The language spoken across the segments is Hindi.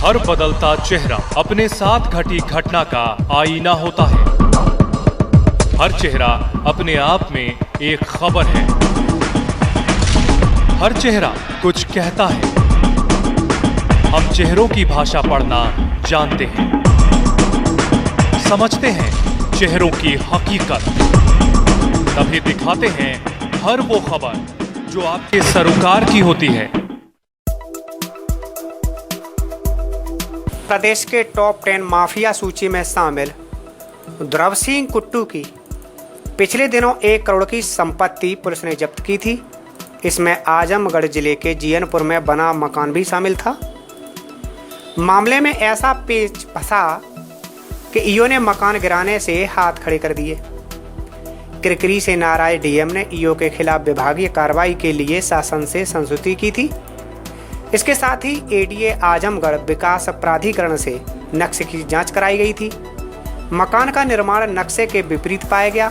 हर बदलता चेहरा अपने साथ घटी घटना का आईना होता है। हर चेहरा अपने आप में एक खबर है। हर चेहरा कुछ कहता है। हम चेहरों की भाषा पढ़ना जानते हैं, समझते हैं चेहरों की हकीकत, तभी दिखाते हैं हर वो खबर जो आपके सरोकार की होती है। प्रदेश के टॉप 10 माफिया सूची में शामिल ध्रुव सिंह कुट्टू की पिछले दिनों 1 करोड़ की संपत्ति पुलिस ने जब्त की थी। इसमें आजमगढ़ जिले के जियनपुर में बना मकान भी शामिल था। मामले में ऐसा पेच फंसा कि ईओ ने मकान गिराने से हाथ खड़े कर दिए। किरकिरी से नाराज डीएम ने ईओ के खिलाफ विभागीय कार्रवाई के लिए शासन से संस्तुति की थी। इसके साथ ही एडीए आजमगढ़ विकास प्राधिकरण से नक्शे की जांच कराई गई थी। मकान का निर्माण नक्शे के विपरीत पाया गया।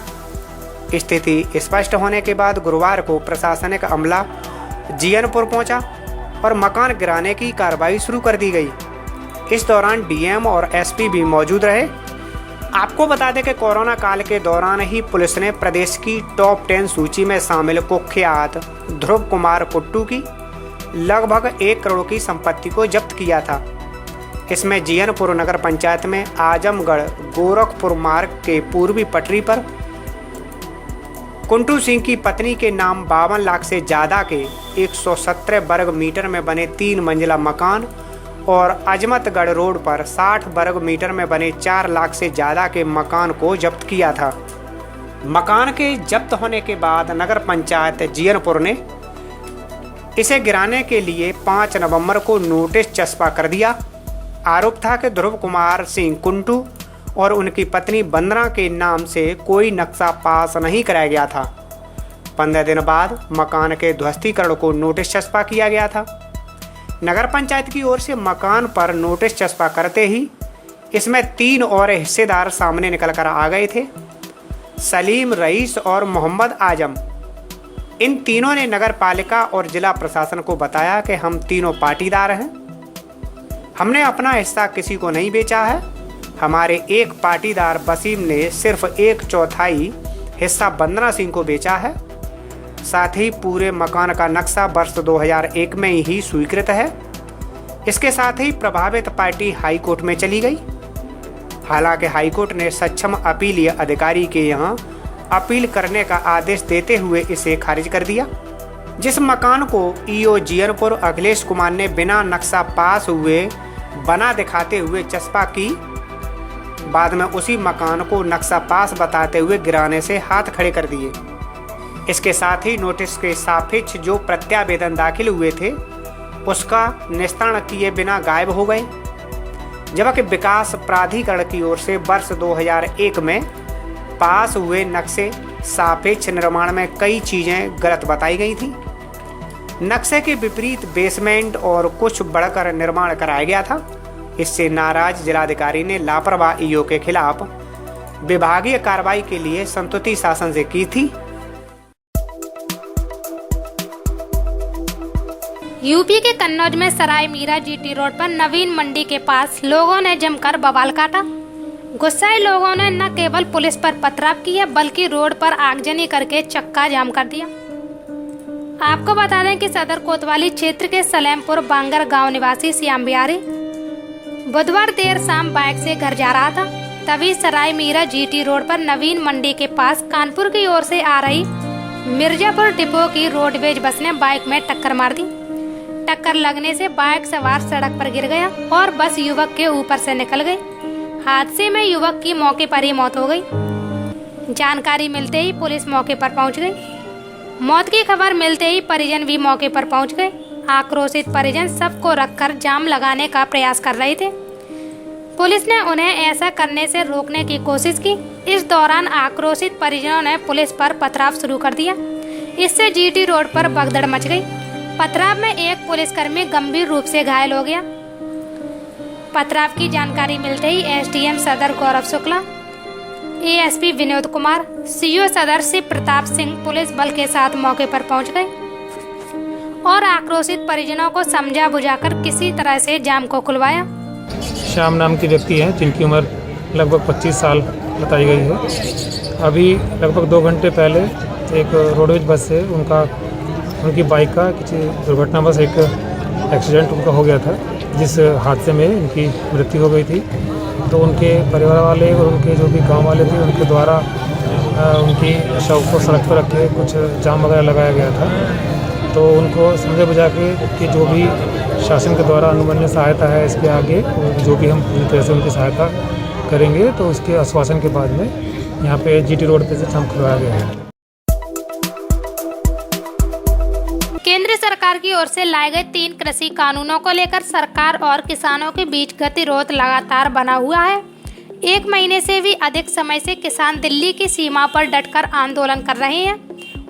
स्थिति स्पष्ट होने के बाद गुरुवार को प्रशासनिक अमला जियनपुर पहुंचा और मकान गिराने की कार्रवाई शुरू कर दी गई। इस दौरान डीएम और एसपी भी मौजूद रहे। आपको बता दें कि कोरोना काल के दौरान ही पुलिस ने प्रदेश की टॉप 10 सूची में शामिल कुख्यात ध्रुव कुमार कुट्टू की लगभग 1 करोड़ की संपत्ति को जब्त किया था। इसमें जियनपुर नगर पंचायत में आजमगढ़ गोरखपुर मार्ग के पूर्वी पटरी पर कुंटू सिंह की पत्नी के नाम 52 लाख से ज्यादा के 117 वर्ग मीटर में बने 3 मंजिला मकान और अजमतगढ़ रोड पर 60 वर्ग मीटर में बने 4 लाख से ज्यादा के मकान को जब्त किया था। मकान के जब्त होने के बाद नगर पंचायत जियनपुर ने इसे गिराने के लिए 5 नवंबर को नोटिस चस्पा कर दिया। आरोप था कि ध्रुव कुमार सिंह कुंटू और उनकी पत्नी वंदना के नाम से कोई नक्शा पास नहीं कराया गया था। 15 दिन बाद मकान के ध्वस्तीकरण को नोटिस चस्पा किया गया था। नगर पंचायत की ओर से मकान पर नोटिस चस्पा करते ही इसमें 3 और हिस्सेदार सामने निकल कर आ गए थे, सलीम, रईस और मोहम्मद आजम। इन तीनों ने नगर पालिका और जिला प्रशासन को बताया कि हम तीनों पाटीदार हैं, हमने अपना हिस्सा किसी को नहीं बेचा है। हमारे एक पाटीदार वसीम ने सिर्फ 1/4 हिस्सा वंदना सिंह को बेचा है। साथ ही पूरे मकान का नक्शा वर्ष 2001 में ही स्वीकृत है। इसके साथ ही प्रभावित पार्टी हाईकोर्ट में चली गई। हालांकि हाईकोर्ट ने सक्षम अपीलीय अधिकारी के यहां अपील करने का आदेश देते हुए इसे खारिज कर दिया। जिस मकान को ईओ जियनपुर अखिलेश कुमार ने बिना नक्शा पास हुए बना दिखाते हुए चस्पा की, बाद में उसी मकान को नक्शा पास बताते हुए गिराने से हाथ खड़े कर दिए। इसके साथ ही नोटिस के सापेक्ष जो प्रत्यावेदन दाखिल हुए थे उसका निस्तारण किए बिना गायब हो गए। जबकि विकास प्राधिकरण की ओर से वर्ष 2001 में पास हुए नक्शे सापेक्ष निर्माण में कई चीजें गलत बताई गई थी। नक्शे के विपरीत बेसमेंट और कुछ बढ़कर निर्माण कराया गया था। इससे नाराज जिलाधिकारी ने लापरवाह ईओ के खिलाफ विभागीय कार्रवाई के लिए संस्तुति शासन से की थी। यूपी के कन्नौज में सराय मीरा जीटी रोड पर नवीन मंडी के पास लोगों ने जमकर बवाल काटा। गुस्साए लोगों ने न केवल पुलिस पर पथराव किया बल्कि रोड पर आगजनी करके चक्का जाम कर दिया। आपको बता दें कि सदर कोतवाली क्षेत्र के सलेमपुर बांगर गांव निवासी श्याम बिहारी बुधवार देर शाम बाइक से घर जा रहा था। तभी सराय मीरा जीटी रोड पर नवीन मंडी के पास कानपुर की ओर से आ रही मिर्जापुर डिपो की रोडवेज बस ने बाइक में टक्कर मार दी। टक्कर लगने से बाइक सवार सड़क पर गिर गया और बस युवक के ऊपर से निकल गई। हादसे में युवक की मौके पर ही मौत हो गई। जानकारी मिलते ही पुलिस मौके पर पहुंच गई। मौत की खबर मिलते ही परिजन भी मौके पर पहुंच गए। आक्रोशित परिजन सबको रखकर जाम लगाने का प्रयास कर रहे थे। पुलिस ने उन्हें ऐसा करने से रोकने की कोशिश की। इस दौरान आक्रोशित परिजनों ने पुलिस पर पथराव शुरू कर दिया। इससे जीटी रोड पर भगदड़ मच गई। पथराव में एक पुलिसकर्मी गंभीर रूप से घायल हो गया। पथराव की जानकारी मिलते ही एसडीएम सदर गौरव शुक्ला, एएसपी विनोद कुमार, सीओ सदर शिव प्रताप सिंह पुलिस बल के साथ मौके पर पहुंच गए और आक्रोशित परिजनों को समझा बुझाकर किसी तरह से जाम को खुलवाया। श्याम नाम के व्यक्ति हैं जिनकी उम्र लगभग 25 साल बताई गई है। अभी लगभग 2 घंटे पहले एक रोडवेज बस से उनकी बाइक का किसी दुर्घटनावश एक एक्सीडेंट उनका हो गया था, जिस हादसे में इनकी मृत्यु हो गई थी। तो उनके परिवार वाले और उनके जो भी गांव वाले थे उनके द्वारा उनकी शव को सड़क पर रख के कुछ जाम वगैरह लगाया गया था। तो उनको समझा बुझा के कि जो भी शासन के द्वारा अनुमन्य सहायता है इसके आगे जो भी हम पूरी तरह से उनकी सहायता करेंगे, तो उसके आश्वासन के बाद में यहाँ पे जीटी रोड पे से जाम खुलवाया गया है। केंद्र सरकार की ओर से लाए गए 3 कृषि कानूनों को लेकर सरकार और किसानों के बीच गतिरोध लगातार बना हुआ है। 1 महीने से भी अधिक समय से किसान दिल्ली की सीमा पर डटकर आंदोलन कर रहे हैं।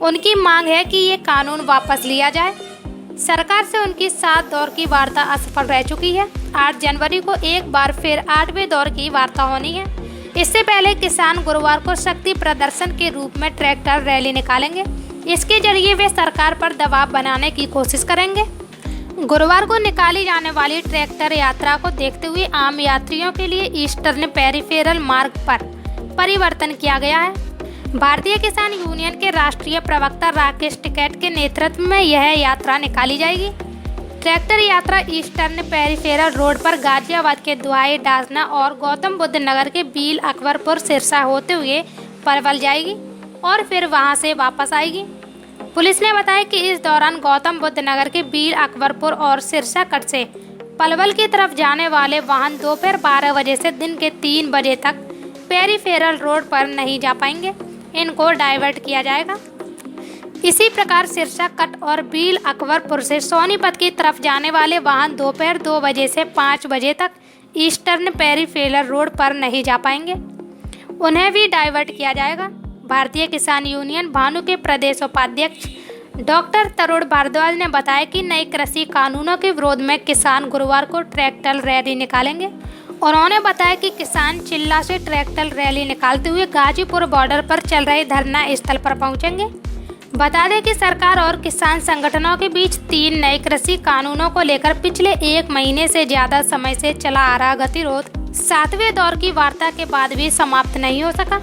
उनकी मांग है कि ये कानून वापस लिया जाए। सरकार से उनकी 7 दौर की वार्ता असफल रह चुकी है। 8 जनवरी को एक बार फिर 8वें दौर की वार्ता होनी है। इससे पहले किसान गुरुवार को शक्ति प्रदर्शन के रूप में ट्रैक्टर रैली निकालेंगे। इसके जरिए वे सरकार पर दबाव बनाने की कोशिश करेंगे। गुरुवार को निकाली जाने वाली ट्रैक्टर यात्रा को देखते हुए आम यात्रियों के लिए ईस्टर्न पेरिफेरल मार्ग पर परिवर्तन किया गया है। भारतीय किसान यूनियन के राष्ट्रीय प्रवक्ता राकेश टिकैत के नेतृत्व में यह यात्रा निकाली जाएगी। ट्रैक्टर यात्रा ईस्टर्न पेरिफेरल रोड पर गाजियाबाद के दुआई डासना और गौतम बुद्ध नगर के बील अकबरपुर सिरसा होते हुए पलवल जाएगी और फिर वहां से वापस आएगी। पुलिस ने बताया कि इस दौरान गौतम बुद्ध नगर के बील अकबरपुर और सिरसा कट से पलवल की तरफ जाने वाले वाहन दोपहर 12 बजे से दिन के 3 बजे तक पेरिफेरल रोड पर नहीं जा पाएंगे। इनको डाइवर्ट किया जाएगा। इसी प्रकार सिरसा कट और बील अकबरपुर से सोनीपत की तरफ जाने वाले वाहन दोपहर 2 बजे से 5 बजे तक ईस्टर्न पेरिफेरल रोड पर नहीं जा पाएंगे। उन्हें भी डाइवर्ट किया जाएगा। भारतीय किसान यूनियन भानु के प्रदेश उपाध्यक्ष डॉक्टर तरुण भारद्वाज ने बताया कि नए कृषि कानूनों के विरोध में किसान गुरुवार को ट्रैक्टर रैली निकालेंगे। उन्होंने बताया कि किसान चिल्ला से ट्रैक्टर रैली निकालते हुए गाजीपुर बॉर्डर पर चल रहे धरना स्थल पर पहुंचेंगे। बता दें कि सरकार और किसान संगठनों के बीच 3 नए कृषि कानूनों को लेकर पिछले 1 महीने से ज्यादा समय से चला आ रहा गतिरोध 7वें दौर की वार्ता के बाद भी समाप्त नहीं हो सका।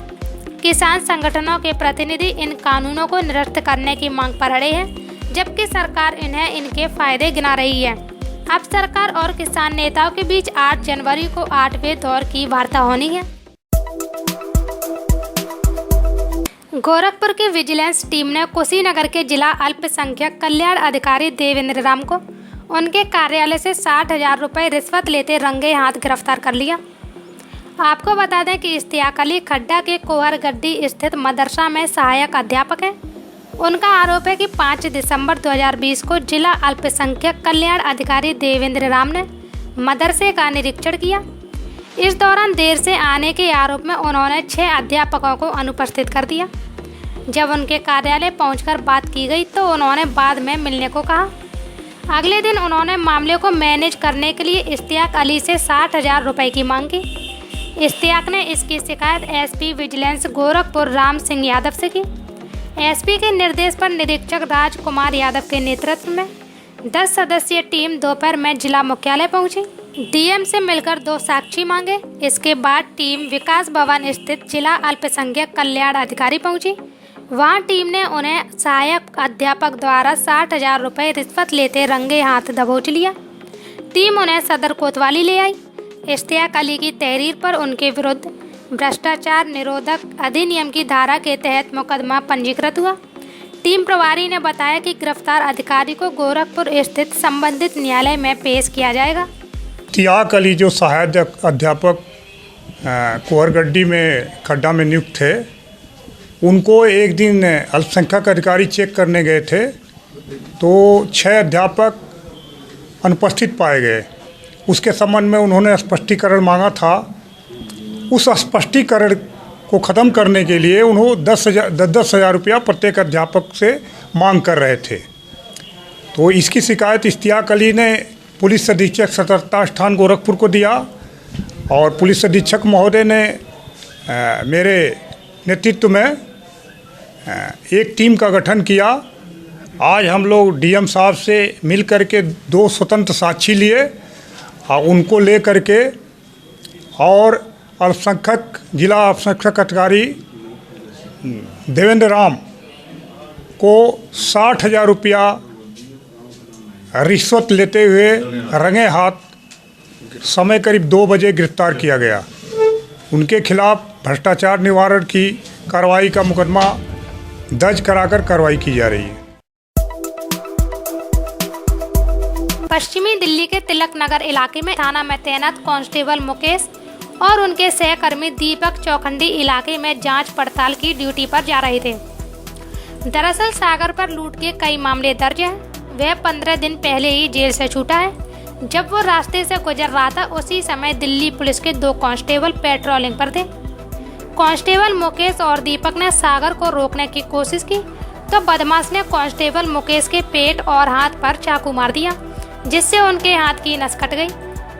किसान संगठनों के प्रतिनिधि इन कानूनों को निरस्त करने की मांग पर अड़े हैं, जबकि सरकार इन्हें इनके फायदे गिना रही है। अब सरकार और किसान नेताओं के बीच 8 जनवरी को 8वें दौर की वार्ता होनी है। गोरखपुर की विजिलेंस टीम ने कुशीनगर के जिला अल्पसंख्यक कल्याण अधिकारी देवेंद्र राम को उनके कार्यालय से 60,000 रुपये रिश्वत लेते रंगे हाथ गिरफ्तार कर लिया। आपको बता दें कि इश्तियाक अली खड्डा के कोहरगड्डी स्थित मदरसा में सहायक अध्यापक है। उनका आरोप है कि 5 दिसंबर 2020 को जिला अल्पसंख्यक कल्याण अधिकारी देवेंद्र राम ने मदरसे का निरीक्षण किया। इस दौरान देर से आने के आरोप में उन्होंने 6 अध्यापकों को अनुपस्थित कर दिया। जब उनके कार्यालय पहुंचकर बात की गई तो उन्होंने बाद में मिलने को कहा। अगले दिन उन्होंने मामले को मैनेज करने के लिए इश्तियाक अली से 60,000 रुपये की मांग की। इश्तियाक ने इसकी शिकायत एसपी विजिलेंस गोरखपुर राम सिंह यादव से की। एसपी के निर्देश पर निरीक्षक राजकुमार यादव के नेतृत्व में 10 सदस्यीय टीम दोपहर में जिला मुख्यालय पहुंची। डीएम से मिलकर 2 साक्षी मांगे। इसके बाद टीम विकास भवन स्थित जिला अल्पसंख्यक कल्याण अधिकारी पहुंची। वहां टीम ने उन्हें सहायक अध्यापक द्वारा 60,000 रुपये रिश्वत लेते रंगे हाथ दबोच लिया। टीम उन्हें सदर कोतवाली ले आई। इश्तियाक अली की तहरीर पर उनके विरुद्ध भ्रष्टाचार निरोधक अधिनियम की धारा के तहत मुकदमा पंजीकृत हुआ। टीम प्रभारी ने बताया कि गिरफ्तार अधिकारी को गोरखपुर स्थित संबंधित न्यायालय में पेश किया जाएगा। इश्तियाक अली जो सहायक अध्यापक कोहरगड्डी में खड्डा में नियुक्त थे, उनको एक दिन अल्पसंख्यक अधिकारी चेक करने गए थे तो 6 अध्यापक अनुपस्थित पाए गए। उसके संबंध में उन्होंने स्पष्टीकरण मांगा था। उस स्पष्टीकरण को ख़त्म करने के लिए उन्होंने 10,000 रुपया प्रत्येक अध्यापक से मांग कर रहे थे। तो इसकी शिकायत इश्तियाक अली ने पुलिस अधीक्षक सतर्कता स्थान गोरखपुर को दिया और पुलिस अधीक्षक महोदय ने मेरे नेतृत्व में एक टीम का गठन किया। आज हम लोग डीएम साहब से मिल कर के 2 स्वतंत्र साक्षी लिए और उनको ले करके और अल्पसंख्यक जिला अल्पसंख्यक अधिकारी देवेंद्र राम को 60,000 रुपया रिश्वत लेते हुए रंगे हाथ समय करीब 2 बजे गिरफ्तार किया गया। उनके खिलाफ भ्रष्टाचार निवारण की कार्रवाई का मुकदमा दर्ज कराकर कार्रवाई की जा रही है। पश्चिमी दिल्ली के तिलक नगर इलाके में थाना में तैनात कांस्टेबल मुकेश और उनके सहकर्मी दीपक चौखंडी इलाके में जांच पड़ताल की ड्यूटी पर जा रहे थे। दरअसल सागर पर लूट के कई मामले दर्ज हैं। वह 15 दिन पहले ही जेल से छूटा है। जब वो रास्ते से गुजर रहा था उसी समय दिल्ली पुलिस के 2 कांस्टेबल पेट्रोलिंग पर थे। कांस्टेबल मुकेश और दीपक ने सागर को रोकने की कोशिश की तो बदमाश ने कांस्टेबल मुकेश के पेट और हाथ पर चाकू मार दिया, जिससे उनके हाथ की नस कट गई।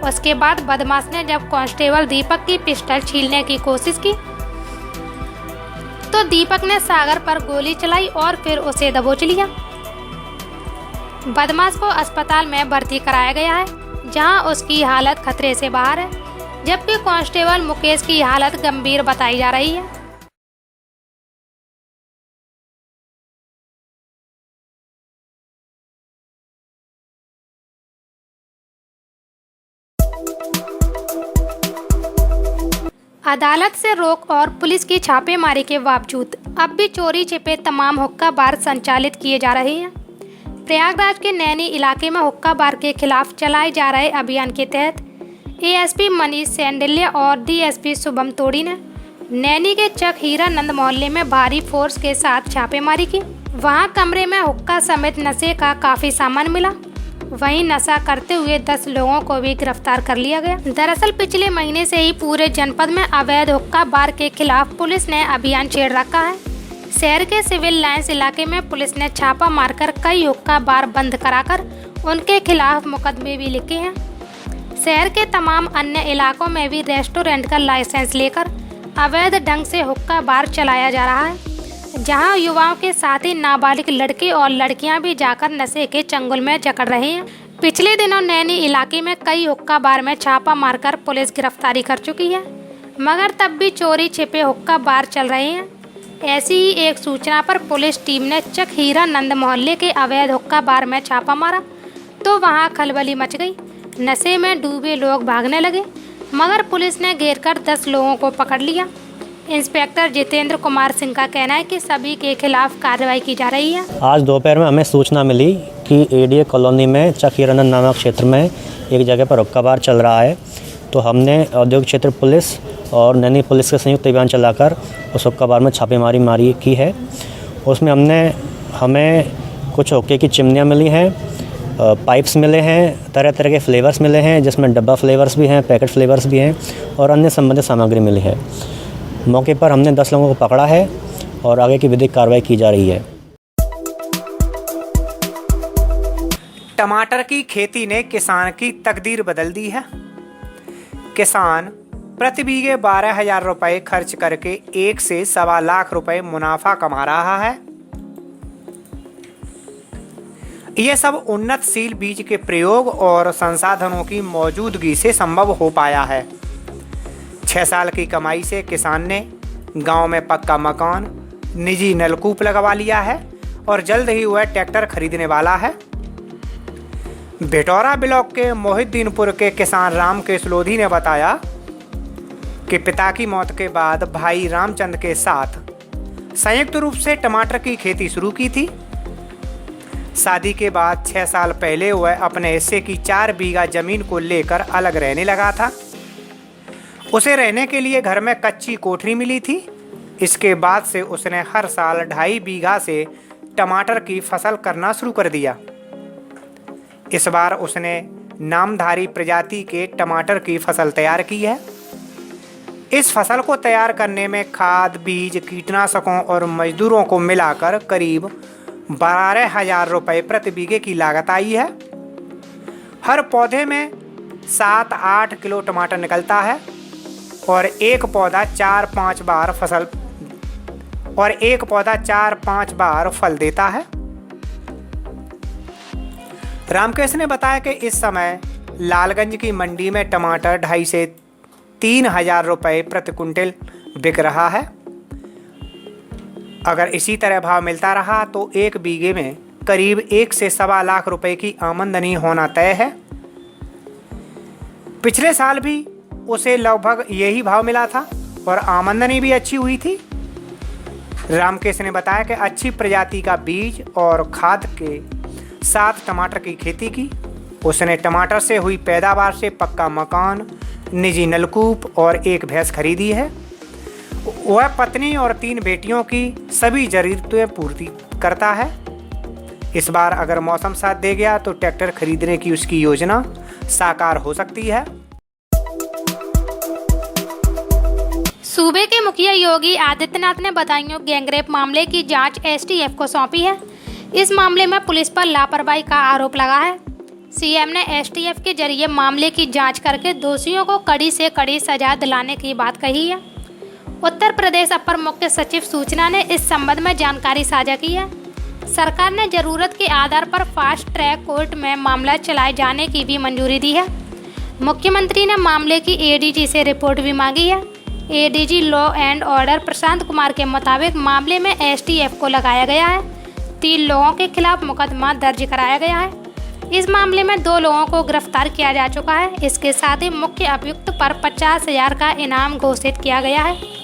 उसके बाद बदमाश ने जब कांस्टेबल दीपक की पिस्टल छीनने की कोशिश की तो दीपक ने सागर पर गोली चलाई और फिर उसे दबोच लिया। बदमाश को अस्पताल में भर्ती कराया गया है, जहां उसकी हालत खतरे से बाहर है, जबकि कांस्टेबल मुकेश की हालत गंभीर बताई जा रही है। अदालत से रोक और पुलिस की छापेमारी के बावजूद अब भी चोरी छिपे तमाम हुक्का बार संचालित किए जा रहे हैं। प्रयागराज के नैनी इलाके में हुक्का बार के खिलाफ चलाए जा रहे अभियान के तहत एएसपी मनीष सैंडिल्य और डीएसपी शुभम तोड़ी ने नैनी के चक हीरानंद मोहल्ले में भारी फोर्स के साथ छापेमारी की। वहां कमरे में हुक्का समेत नशे का काफी सामान मिला। वहीं नशा करते हुए 10 लोगों को भी गिरफ्तार कर लिया गया। दरअसल पिछले महीने से ही पूरे जनपद में अवैध हुक्का बार के खिलाफ पुलिस ने अभियान छेड़ रखा है। शहर के सिविल लाइंस इलाके में पुलिस ने छापा मारकर कई हुक्का बार बंद कराकर उनके खिलाफ मुकदमे भी लिखे हैं। शहर के तमाम अन्य इलाकों में भी रेस्टोरेंट का लाइसेंस लेकर अवैध ढंग से हुक्का बार चलाया जा रहा है, जहां युवाओं के साथ ही नाबालिग लड़के और लड़कियां भी जाकर नशे के चंगुल में जकड़ रहे हैं। पिछले दिनों नैनी इलाके में कई हुक्का बार में छापा मारकर पुलिस गिरफ्तारी कर चुकी है, मगर तब भी चोरी छिपे हुक्का बार चल रहे हैं। ऐसी ही एक सूचना पर पुलिस टीम ने चक हीरानंद मोहल्ले के अवैध हुक्का बार में छापा मारा तो वहां खलबली मच गई। नशे में डूबे लोग भागने लगे, मगर पुलिस ने घेरकर 10 लोगों को पकड़ लिया। इंस्पेक्टर जितेंद्र कुमार सिंह का कहना है कि सभी के खिलाफ कार्रवाई की जा रही है। आज दोपहर में हमें सूचना मिली कि एडीए कॉलोनी में चक हीरानंद नामक क्षेत्र में एक जगह पर हुक्का बार चल रहा है, तो हमने औद्योगिक क्षेत्र पुलिस और नैनी पुलिस के संयुक्त अभियान चलाकर उस हुक्का बार में छापेमारी की है। उसमें हमें कुछ हुक्के की चिमनियाँ मिली हैं, पाइप्स मिले हैं, तरह तरह के फ्लेवर्स मिले हैं, जिसमें डब्बा फ्लेवर्स भी हैं, पैकेट फ्लेवर्स भी हैं और अन्य संबंधित सामग्री मिली है। मौके पर हमने 10 लोगों को पकड़ा है और आगे की विधिक कार्रवाई की जा रही है। टमाटर की खेती ने किसान की तकदीर बदल दी है। किसान प्रति बीघे 12,000 रुपये खर्च करके 1 से 1.25 लाख रुपए मुनाफा कमा रहा है। यह सब उन्नतशील बीज के प्रयोग और संसाधनों की मौजूदगी से संभव हो पाया है। 6 साल की कमाई से किसान ने गांव में पक्का मकान, निजी नलकूप लगवा लिया है और जल्द ही वह ट्रैक्टर खरीदने वाला है। भेटौरा ब्लॉक के मोहिद्दीनपुर के किसान रामकेश लोधी ने बताया कि पिता की मौत के बाद भाई रामचंद के साथ संयुक्त रूप से टमाटर की खेती शुरू की थी। शादी के बाद 6 साल पहले वह अपने हिस्से की 4 बीघा जमीन को लेकर अलग रहने लगा था। उसे रहने के लिए घर में कच्ची कोठरी मिली थी। इसके बाद से उसने हर साल 2.5 बीघा से टमाटर की फसल करना शुरू कर दिया। इस बार उसने नामधारी प्रजाति के टमाटर की फसल तैयार की है। इस फसल को तैयार करने में खाद, बीज, कीटनाशकों और मजदूरों को मिलाकर करीब 12,000 रुपये प्रति बीघे की लागत आई है। हर पौधे में 7-8 किलो टमाटर निकलता है और एक पौधा 4-5 बार फल देता है। रामकेश ने बताया कि इस समय लालगंज की मंडी में टमाटर 2.5 से 3,000 रुपये प्रति कुंटल बिक रहा है। अगर इसी तरह भाव मिलता रहा तो 1 बीघे में करीब 1 से सवा लाख रुपए की आमदनी होना तय है। पिछले साल भी उसे लगभग यही भाव मिला था और आमदनी भी अच्छी हुई थी। रामकेश ने बताया कि अच्छी प्रजाति का बीज और खाद के साथ टमाटर की खेती की। उसने टमाटर से हुई पैदावार से पक्का मकान, निजी नलकूप और 1 भैंस खरीदी है। वह पत्नी और 3 बेटियों की सभी जरूरतें पूर्ति करता है। इस बार अगर मौसम साथ दे गया तो ट्रैक्टर खरीदने की उसकी योजना साकार हो सकती है। सूबे के मुखिया योगी आदित्यनाथ ने बदायूं गैंगरेप मामले की जांच एसटीएफ को सौंपी है। इस मामले में पुलिस पर लापरवाही का आरोप लगा है। सीएम ने एसटीएफ के जरिए मामले की जांच करके दोषियों को कड़ी से कड़ी सजा दिलाने की बात कही है। उत्तर प्रदेश अपर मुख्य सचिव सूचना ने इस संबंध में जानकारी साझा की है। सरकार ने जरूरत के आधार पर फास्ट ट्रैक कोर्ट में मामला चलाए जाने की भी मंजूरी दी है। मुख्यमंत्री ने मामले की एडीजी से रिपोर्ट भी मांगी है। ADG law and order Prashant Kumar के मुताबिक मामले में एसटीएफ को लगाया गया है। 3 लोगों के खिलाफ मुकदमा दर्ज कराया गया है। इस मामले में 2 लोगों को गिरफ्तार किया जा चुका है। इसके साथ ही मुख्य अभियुक्त पर 50,000 का इनाम घोषित किया गया है।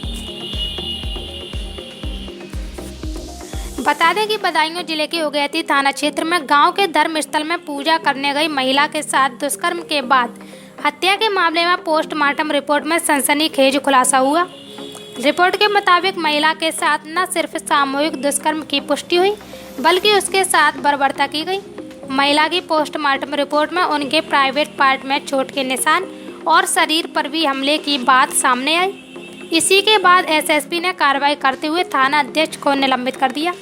बता दें कि बदायूं जिले के उगैती थाना क्षेत्र में गांव के धर्मस्थल में पूजा करने गई महिला के साथ दुष्कर्म के बाद हत्या के मामले में पोस्टमार्टम रिपोर्ट में सनसनीखेज खुलासा हुआ। रिपोर्ट के मुताबिक महिला के साथ न सिर्फ सामूहिक दुष्कर्म की पुष्टि हुई बल्कि उसके साथ बर्बरता की गई। महिला की पोस्टमार्टम रिपोर्ट में उनके प्राइवेट पार्ट में चोट के निशान और शरीर पर भी हमले की बात सामने आई। इसी के बाद एसएसपी ने कार्रवाई करते हुए थाना अध्यक्ष को निलंबित कर दिया।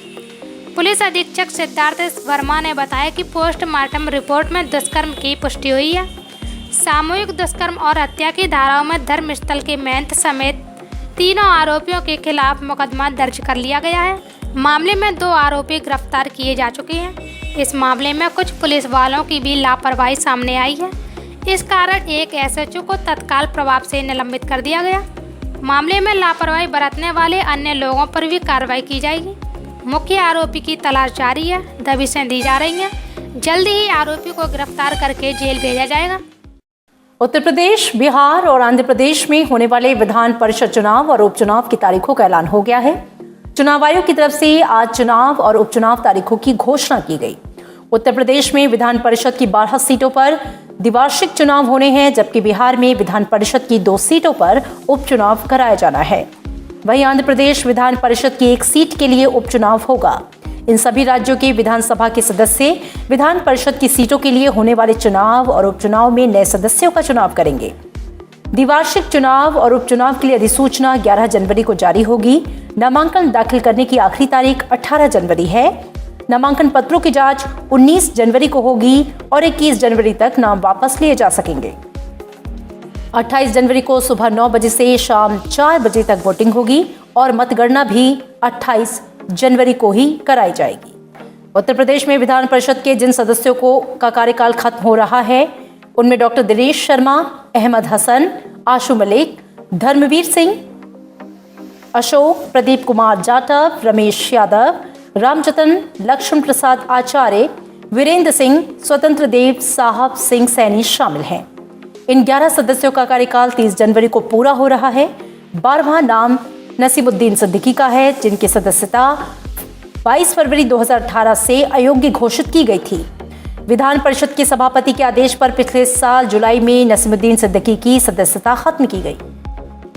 पुलिस अधीक्षक सिद्धार्थ वर्मा ने बताया कि पोस्टमार्टम रिपोर्ट में दुष्कर्म की पुष्टि हुई है। सामूहिक दुष्कर्म और हत्या की धाराओं में धर्मस्थल के महंत समेत 3 आरोपियों के खिलाफ मुकदमा दर्ज कर लिया गया है। मामले में 2 आरोपी गिरफ्तार किए जा चुके हैं। इस मामले में कुछ पुलिस वालों की भी लापरवाही सामने आई है। इस कारण एक एसएचओ को तत्काल प्रभाव से निलंबित कर दिया गया। मामले में लापरवाही बरतने वाले अन्य लोगों पर भी कार्रवाई की जाएगी। मुख्य आरोपी की तलाश जारी है। दबिशें दी जा रही हैं। जल्द ही आरोपी को गिरफ्तार करके जेल भेजा जाएगा। उत्तर प्रदेश, बिहार और आंध्र प्रदेश में होने वाले विधान परिषद चुनाव और उपचुनाव की तारीखों का ऐलान हो गया है। चुनाव आयोग की तरफ से आज चुनाव और उपचुनाव तारीखों की घोषणा की गई। उत्तर प्रदेश में विधान परिषद की 12 सीटों पर द्विवार्षिक चुनाव होने हैं, जबकि बिहार में विधान परिषद की 2 सीटों पर उपचुनाव कराया जाना है। वहीं आंध्र प्रदेश विधान परिषद की 1 सीट के लिए उपचुनाव होगा। इन सभी राज्यों के विधानसभा के सदस्य विधान परिषद की सीटों के लिए होने वाले चुनाव और उपचुनाव में नए सदस्यों का चुनाव करेंगे। द्विवार्षिक चुनाव और उपचुनाव के लिए अधिसूचना 11 जनवरी को जारी होगी। नामांकन दाखिल करने की आखिरी तारीख 18 जनवरी है। नामांकन पत्रों की जांच 19 जनवरी को होगी और 21 जनवरी तक नाम वापस लिए जा सकेंगे। 28 जनवरी को सुबह 9 बजे से शाम 4 बजे तक वोटिंग होगी और मतगणना भी 28 जनवरी को ही कराई जाएगी। उत्तर प्रदेश में विधान परिषद के जिन सदस्यों का कार्यकाल खत्म हो रहा है उनमें डॉक्टर दिनेश शर्मा, अहमद हसन, आशु मलिक, धर्मवीर सिंह, अशोक, प्रदीप कुमार जाटव, रमेश यादव, रामजतन, लक्ष्मण प्रसाद आचार्य, वीरेंद्र सिंह, स्वतंत्र देव साहब सिंह सैनी शामिल हैं। इन 11 सदस्यों का कार्यकाल 30 जनवरी को पूरा हो रहा है। 12वां नाम नसीमुद्दीन सिद्दीकी का है, जिनकी सदस्यता 22 फरवरी 2018 से अयोग्य घोषित की गई थी। विधान परिषद के सभापति के आदेश पर पिछले साल जुलाई में नसीमुद्दीन सिद्दीकी की सदस्यता खत्म की गई।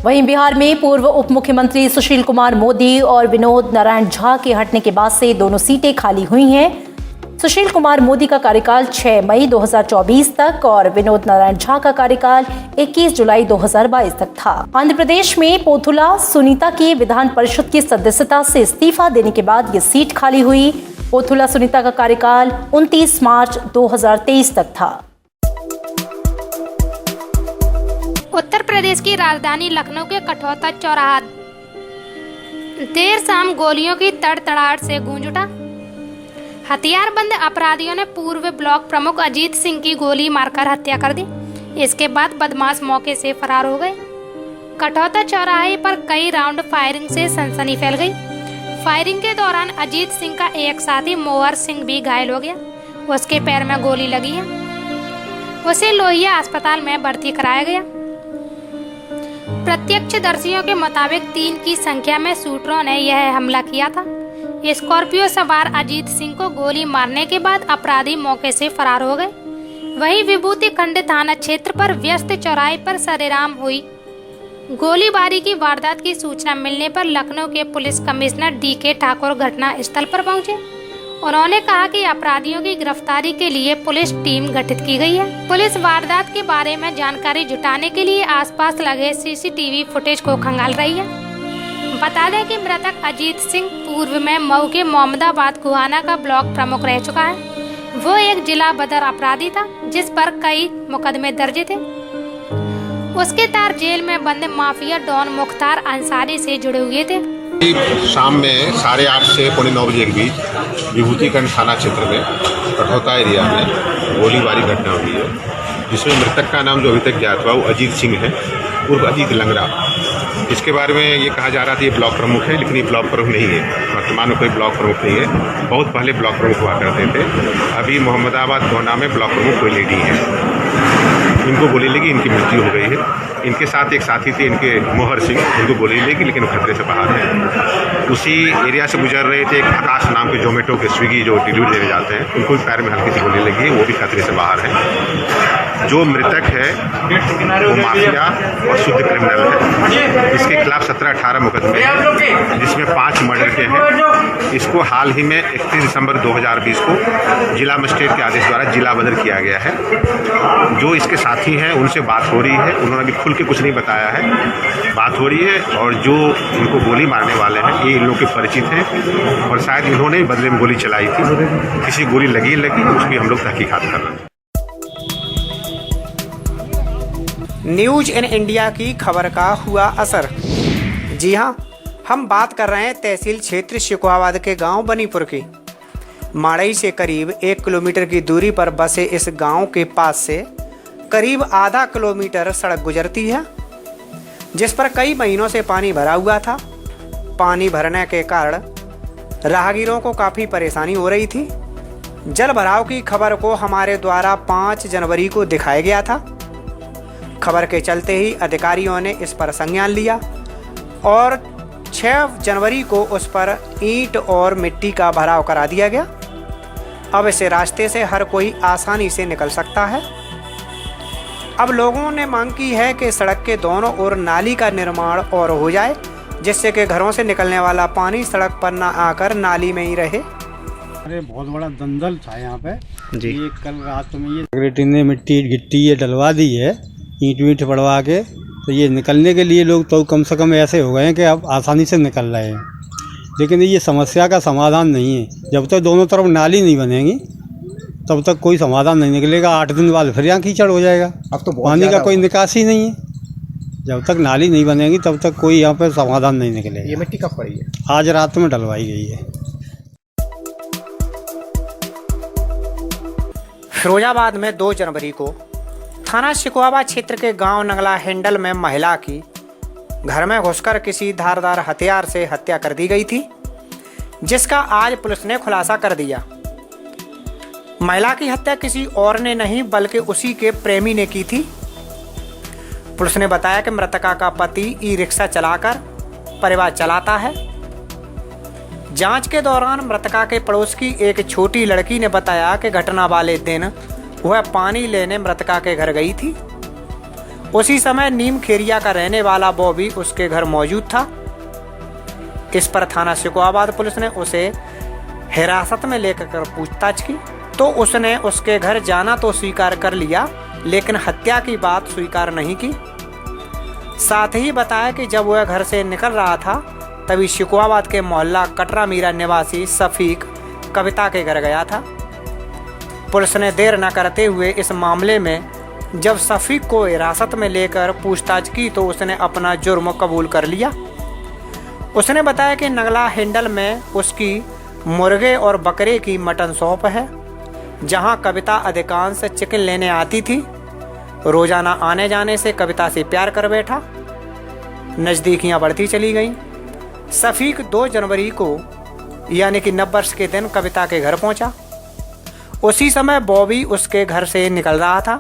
वहीं बिहार में पूर्व उप मुख्यमंत्री सुशील कुमार मोदी और विनोद नारायण झा के हटने के बाद से दोनों सीटें खाली हुई हैं। सुशील कुमार मोदी का कार्यकाल 6 मई 2024 तक और विनोद नारायण झा का कार्यकाल 21 जुलाई 2022 तक था। आंध्र प्रदेश में पोथुला सुनीता की विधान परिषद की सदस्यता से इस्तीफा देने के बाद ये सीट खाली हुई। पोथुला सुनीता का कार्यकाल 29 मार्च 2023 तक था। उत्तर प्रदेश की राजधानी लखनऊ के कठौता चौराहा देर शाम गोलियों की तड़तड़ाहट से गूंज उठा। हथियारबंद अपराधियों ने पूर्व ब्लॉक प्रमुख अजीत सिंह की गोली मारकर हत्या कर दी। इसके बाद बदमाश मौके से फरार हो गए। कटौता चौराहे पर कई राउंड फायरिंग से सनसनी फैल गई। फायरिंग के दौरान अजीत सिंह का एक साथी मोहर सिंह भी घायल हो गया। उसके पैर में गोली लगी है। उसे लोहिया अस्पताल में भर्ती कराया गया। प्रत्यक्षदर्शियों के मुताबिक 3 की संख्या में शूटरों ने यह हमला किया था। स्कॉर्पियो सवार अजीत सिंह को गोली मारने के बाद अपराधी मौके से फरार हो गए। वहीं विभूति खंड थाना क्षेत्र पर व्यस्त चौराहे पर सरेआम हुई गोलीबारी की वारदात की सूचना मिलने पर लखनऊ के पुलिस कमिश्नर DK ठाकुर घटना स्थल पर पहुंचे। उन्होंने कहा कि अपराधियों की गिरफ्तारी के लिए पुलिस टीम गठित की गई है। पुलिस वारदात के बारे में जानकारी जुटाने के लिए आसपास लगे CCTV फुटेज को खंगाल रही है। बता दें कि मृतक अजीत सिंह पूर्व में मऊ के मोहम्मदाबाद गुहाना का ब्लॉक प्रमुख रह चुका है। वो एक जिला बदर अपराधी था जिस पर कई मुकदमे दर्ज थे। उसके तार जेल में बंद माफिया डॉन मुख्तार अंसारी से जुड़े हुए थे। शाम में 8:30 से 9:45 बजे के बीच विभूतिखंड थाना क्षेत्र में कठौता एरिया में गोलीबारी घटना हुई है, जिसमें मृतक का नाम जो अभी तक ज्ञात हुआ वो अजीत सिंह है, उर्फ अजीत लंगड़ा। इसके बारे में ये कहा जा रहा था ये ब्लॉक प्रमुख है, लेकिन ये ब्लॉक प्रमुख नहीं है। वर्तमान में कोई ब्लॉक प्रमुख नहीं है। बहुत पहले ब्लॉक प्रमुख हुआ करते थे। अभी मोहम्मदाबाद गोहाना में ब्लॉक प्रमुख कोई लेडी है। इनको गोली लगी, इनकी मृत्यु हो गई है। इनके साथ एक साथी थे इनके मोहर सिंह, उनको गोली लगी लेकिन खतरे से बाहर है। उसी एरिया से गुजर रहे थे एक आकाश नाम के जोमेटो के स्विगी जो डिलीवरी देने जाते हैं, उनको भी पैर में हल्की सी गोली लगी है, वो भी खतरे से बाहर है। जो मृतक है वो माफिया और शुद्ध क्रिमिनल है। इसके खिलाफ 17-18 मुकदमे हैं, जिसमें 5 मर्डर के हैं। इसको हाल ही में 31 दिसंबर 2020 को जिला मजिस्ट्रेट के आदेश द्वारा जिला बदर किया गया है। जो इसके साथी हैं उनसे बात हो रही है, उन्होंने अभी खुल के कुछ नहीं बताया है, बात हो रही है। और जो इनको गोली मारने वाले हैं ये इन लोगों के परिचित हैं और शायद इन्होंने बदले में गोली चलाई थी। किसी गोली लगी उसकी हम लोग तहकीकात कर रहे हैं। न्यूज इन इंडिया की खबर का हुआ असर। जी हाँ, हम बात कर रहे हैं तहसील क्षेत्र शिकोहाबाद के गांव बनीपुर की। माड़ई से करीब 1 किलोमीटर की दूरी पर बसे इस गांव के पास से करीब आधा किलोमीटर सड़क गुजरती है, जिस पर कई महीनों से पानी भरा हुआ था। पानी भरने के कारण राहगीरों को काफ़ी परेशानी हो रही थी। जल भराव की खबर को हमारे द्वारा 5 जनवरी को दिखाया गया था। खबर के चलते ही अधिकारियों ने इस पर संज्ञान लिया और 6 जनवरी को उस पर ईंट और मिट्टी का भराव करा दिया गया। अब इस रास्ते से हर कोई आसानी से निकल सकता है। अब लोगों ने मांग की है कि सड़क के दोनों ओर नाली का निर्माण और हो जाए, जिससे कि घरों से निकलने वाला पानी सड़क पर ना आकर नाली में ही रहे। अरे बहुत बड़ा दंदल था यहाँ पे जी। ये कल रात में ये सेक्रेटरी ने मिट्टी गिट्टी ये डलवा दी है, ईंट वीट पड़वा के, तो ये निकलने के लिए लोग तो कम से कम ऐसे हो गए हैं कि अब आसानी से निकल रहे हैं। लेकिन ये समस्या का समाधान नहीं है। जब तक दोनों तरफ नाली नहीं बनेगी तब तक कोई समाधान नहीं निकलेगा। 8 दिन बाद फिर यहाँ कीचड़ हो जाएगा। अब तो पानी का कोई निकासी नहीं है। जब तक नाली नहीं बनेगी तब तक कोई यहाँ पे समाधान नहीं निकलेगा। ये मिट्टी कब पड़ी है? आज रात में डलवाई गई है। फिरोजाबाद में 2 जनवरी को थाना शिकोहाबाद क्षेत्र के गांव नगला हैंडल में महिला की घर में घुसकर किसी धारदार हथियार से हत्या कर दी गई थी, जिसका आज पुलिस ने खुलासा कर दिया। महिला की हत्या किसी और ने नहीं बल्कि उसी के प्रेमी ने की थी। पुलिस ने बताया कि मृतका का पति ई-रिक्शा चलाकर परिवार चलाता है। जांच के दौरान मृतका के पड़ोस की एक छोटी लड़की ने बताया कि घटना वाले दिन वह पानी लेने मृतका के घर गई थी। उसी समय नीम खेरिया का रहने वाला बॉबी उसके घर मौजूद था। इस पर थाना शिकोहाबाद पुलिस ने उसे हिरासत में लेकर पूछताछ की तो उसने उसके घर जाना तो स्वीकार कर लिया, लेकिन हत्या की बात स्वीकार नहीं की। साथ ही बताया कि जब वह घर से निकल रहा था तभी शिकोहाबाद के मोहल्ला कटरा मीरा निवासी सफीक कविता के घर गया था। पुलिस ने देर न करते हुए इस मामले में जब सफीक को हिरासत में लेकर पूछताछ की तो उसने अपना जुर्म कबूल कर लिया। उसने बताया कि नगला हैंडल में उसकी मुर्गे और बकरे की मटन शॉप है, जहां कविता अधिकांश चिकन लेने आती थी। रोजाना आने जाने से कविता से प्यार कर बैठा। नज़दीकियां बढ़ती चली गईं। शफीक 2 जनवरी को यानी कि नव वर्ष के दिन कविता के घर पहुंचा। उसी समय बॉबी उसके घर से निकल रहा था।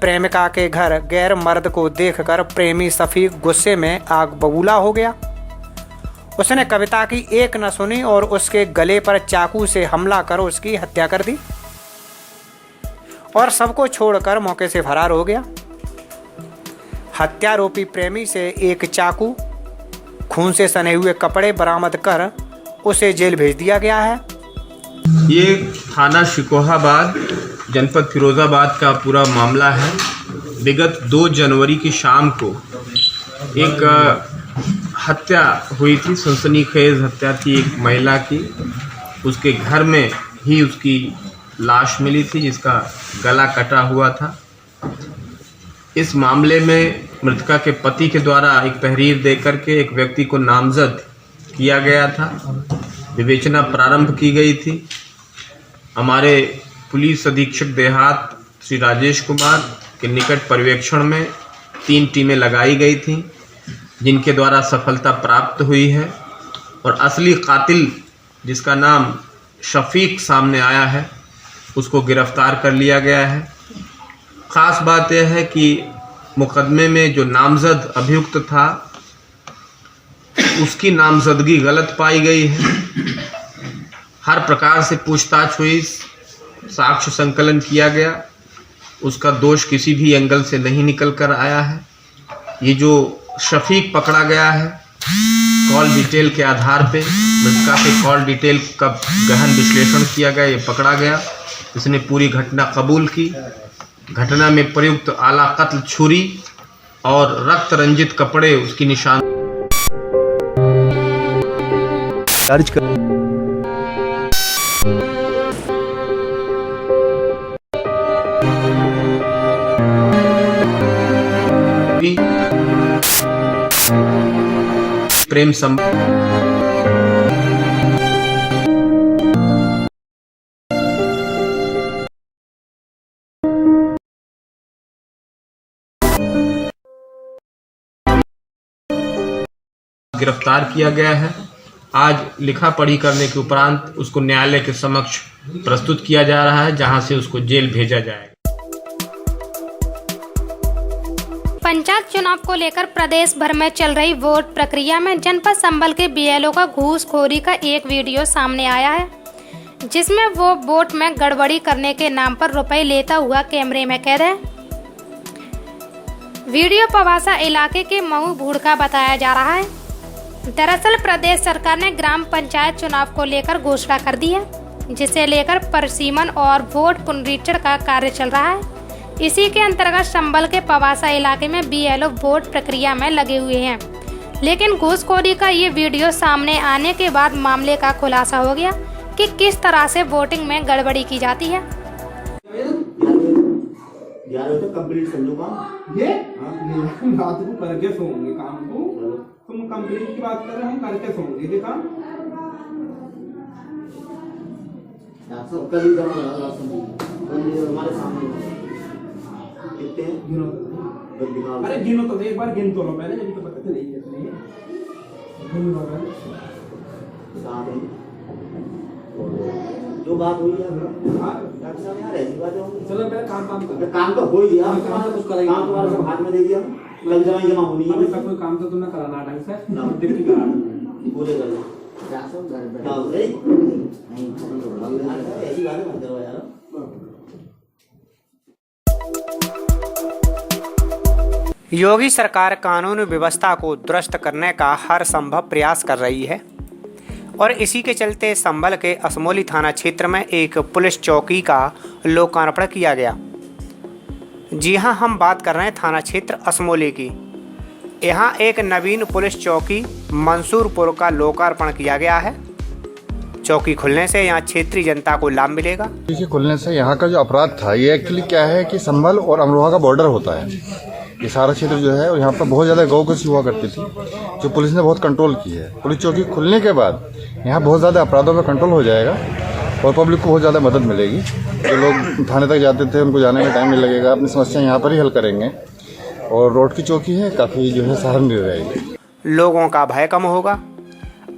प्रेमिका के घर गैर मर्द को देखकर प्रेमी शफीक गुस्से में आग बबूला हो गया। उसने कविता की एक न सुनी और उसके गले पर चाकू से हमला कर उसकी हत्या कर दी और सबको छोड़कर मौके से फरार हो गया। हत्यारोपी प्रेमी से एक चाकू, खून से सने हुए कपड़े बरामद कर उसे जेल भेज दिया गया है। ये थाना शिकोहाबाद जनपद फिरोजाबाद का पूरा मामला है। विगत 2 जनवरी की शाम को एक हत्या हुई थी, सनसनीखेज हत्या थी एक महिला की। उसके घर में ही उसकी लाश मिली थी जिसका गला कटा हुआ था। इस मामले में मृतका के पति के द्वारा एक तहरीर देकर के एक व्यक्ति को नामजद किया गया था। विवेचना प्रारंभ की गई थी। हमारे पुलिस अधीक्षक देहात श्री राजेश कुमार के निकट पर्यवेक्षण में 3 टीमें लगाई गई थीं जिनके द्वारा सफलता प्राप्त हुई है और असली कातिल जिसका नाम शफीक सामने आया है उसको गिरफ्तार कर लिया गया है। ख़ास बात यह है कि मुकदमे में जो नामजद अभियुक्त था उसकी नामजदगी गलत पाई गई है। हर प्रकार से पूछताछ हुई, साक्ष्य संकलन किया गया, उसका दोष किसी भी एंगल से नहीं निकल कर आया है। ये जो शफीक पकड़ा गया है, कॉल डिटेल के आधार पे मृतका के कॉल डिटेल का गहन विश्लेषण किया गया, ये पकड़ा गया। इसने पूरी घटना कबूल की। घटना में प्रयुक्त आला कत्ल छुरी और रक्त रंजित कपड़े उसकी निशान दर्ज कर प्रेम गिरफ्तार किया गया है। आज लिखा पढ़ी करने के उपरांत उसको न्यायालय के समक्ष प्रस्तुत किया जा रहा है जहां से उसको जेल भेजा जाएगा। पंचायत चुनाव को लेकर प्रदेश भर में चल रही वोट प्रक्रिया में जनपद संभल के बीएलओ का घूसखोरी का एक वीडियो सामने आया है जिसमें वो वोट में गड़बड़ी करने के नाम पर रुपए लेता हुआ कैमरे में कैद है। वीडियो पवासा इलाके के महू भूड़ का बताया जा रहा है। दरअसल प्रदेश सरकार ने ग्राम पंचायत चुनाव को लेकर घोषणा कर दी है जिसे लेकर परिसीमन और वोट पुनरीक्षण का कार्य चल रहा है। इसी के अंतर्गत संभल के पवासा इलाके में बीएलओ वोट प्रक्रिया में लगे हुए हैं, लेकिन घूसखोरी का ये वीडियो सामने आने के बाद मामले का खुलासा हो गया कि किस तरह से वोटिंग में गड़बड़ी की जाती है। तो कंप्लीट कर लो काम। ये रात को करके सोएंगे काम को। तुम कंप्लीट की बात कर रहे हो, हम करके सोएंगे ये काम। कल ही हमारे सामने कितने गिनो। अरे गिनो तो एक बार गिन तो लो पहले, जब तो पता चलेगी कितने जो बात हुई है डॉक्टर साहब यार ऐसी बात है। चलो मेरा काम तो हो ही गया। कुछ करेंगे काम तुम्हारे सब हाथ में दे दिया, लग जाए जमा होनी है। अभी तक कोई काम तो तुम्हें कराना ढंग से ना डिप्टी कराना पूरे कर लो। ऐसी बातें मत करो यार। योगी सरकार कानून व्यवस्था को दुरुस्त करने का हर संभव प्रयास कर रही है और इसी के चलते संभल के असमोली थाना क्षेत्र में एक पुलिस चौकी का लोकार्पण किया गया। जी हां, हम बात कर रहे हैं थाना क्षेत्र असमोली की। यहां एक नवीन पुलिस चौकी मंसूरपुर का लोकार्पण किया गया है। चौकी खुलने से यहां क्षेत्रीय जनता को लाभ मिलेगा। चौकी खुलने से यहां का जो अपराध था, ये एक्चुअली क्या है कि संभल और अमरोहा का बॉर्डर होता है। ये सारा क्षेत्र जो है, और यहाँ पर बहुत ज़्यादा गौकशी हुआ करती थी जो पुलिस ने बहुत कंट्रोल की है। पुलिस चौकी खुलने के बाद यहाँ बहुत ज़्यादा अपराधों पर कंट्रोल हो जाएगा और पब्लिक को बहुत ज़्यादा मदद मिलेगी। जो लोग थाने तक जाते थे उनको जाने में टाइम नहीं लगेगा, अपनी समस्या यहाँ पर ही हल करेंगे। और रोड की चौकी है काफ़ी जो है सराहनीय रहेगी। लोगों का भय कम होगा,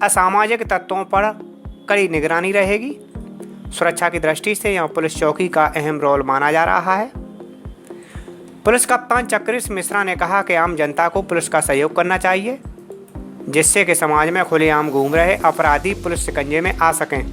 असामाजिक तत्वों पर कड़ी निगरानी रहेगी। सुरक्षा की दृष्टि से यहां पुलिस चौकी का अहम रोल माना जा रहा है। पुलिस कप्तान चक्रिश मिश्रा ने कहा कि आम जनता को पुलिस का सहयोग करना चाहिए, जिससे कि समाज में खुलेआम घूम रहे अपराधी पुलिस शिकंजे में आ सकें।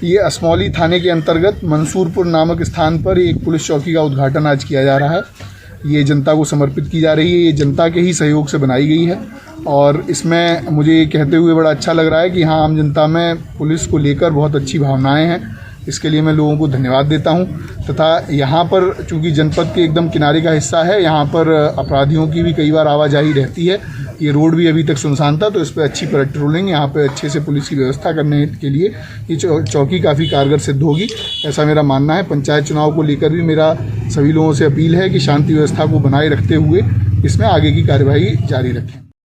ये असमौली थाने के अंतर्गत मंसूरपुर नामक स्थान पर एक पुलिस चौकी का उद्घाटन आज किया जा रहा है। ये जनता को समर्पित की जा रही है, ये जनता के ही सहयोग से बनाई गई है और इसमें मुझे ये कहते हुए बड़ा अच्छा लग रहा है कि हाँ, आम जनता में पुलिस को लेकर बहुत अच्छी भावनाएं हैं। इसके लिए मैं लोगों को धन्यवाद देता हूं तथा यहाँ पर चूँकि जनपद के एकदम किनारे का हिस्सा है, यहाँ पर अपराधियों की भी कई बार आवाजाही रहती है। ये रोड भी अभी तक सुनसान था, तो इस पर अच्छी पेट्रोलिंग, यहाँ पे अच्छे से पुलिस की व्यवस्था करने के लिए ये चौकी काफ़ी कारगर सिद्ध होगी, ऐसा मेरा मानना है। पंचायत चुनाव को लेकर भी मेरा सभी लोगों से अपील है कि शांति व्यवस्था को बनाए रखते हुए इसमें आगे की कार्यवाही जारी रखें।